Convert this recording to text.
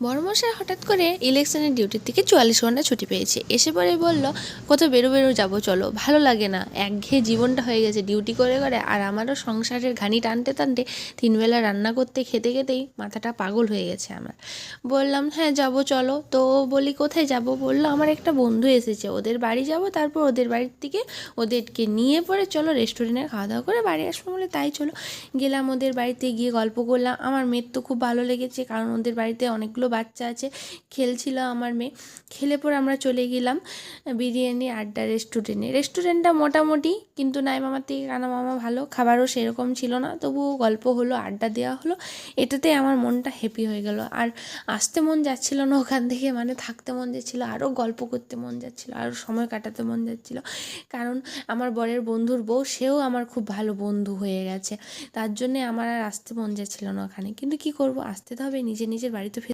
বড়মশাই হঠাৎ করে ইলেকশনের ডিউটির থেকে 44 ঘন্টা ছুটি পেয়েছে। এসে পরে বলল, কোথাও বেরো যাবো, চলো। ভালো লাগে না, একঘেয়ে জীবনটা হয়ে গেছে ডিউটি করে করে। আর আমারও সংসারের ঘানি টানতে টানতে 3 বেলা রান্না করতে খেতে খেতেই মাথাটা পাগল হয়ে গেছে আমার। বললাম, হ্যাঁ যাবো চলো। তো বলি, কোথায় যাব? বললো, আমার একটা বন্ধু এসেছে, ওদের বাড়ি যাব, তারপর ওদের বাড়ির থেকে ওদেরকে নিয়ে পরে চলো রেস্টুরেন্টে খাওয়া দাওয়া করে বাড়ি আসবো। বলে তাই চলো। গেলাম ওদের বাড়িতে, গিয়ে গল্প করলাম। আমার মেয়ের তো খুব ভালো লেগেছে, কারণ ওদের বাড়িতে অনেকগুলো বাচ্চা আছে। খেলছিল আমার মেয়ে। খেলে পর আমরা চলে গেলাম বিরিয়ানি আড্ডা রেস্টুরেন্টটা মোটামুটি, কিন্তু নাই মামার থেকে কানা মামা ভালো। খাবারও সেরকম ছিল না, তবুও গল্প হলো, আড্ডা দেওয়া হলো। এটাতে আমার মনটা হ্যাপি হয়ে গেল। আর আসতে মন যাচ্ছিল না ওখান থেকে, মানে থাকতে মন যাচ্ছিলো, আরও গল্প করতে মন যাচ্ছিলো, আরও সময় কাটাতে মন যাচ্ছিলো। কারণ আমার বরের বন্ধুর বউ, সেও আমার খুব ভালো বন্ধু হয়ে গেছে। তার জন্যে আমার আর আসতে মন যাচ্ছিল না ওখানে। কিন্তু কী করব, আসতে তো হবে, নিজের বাড়ি তো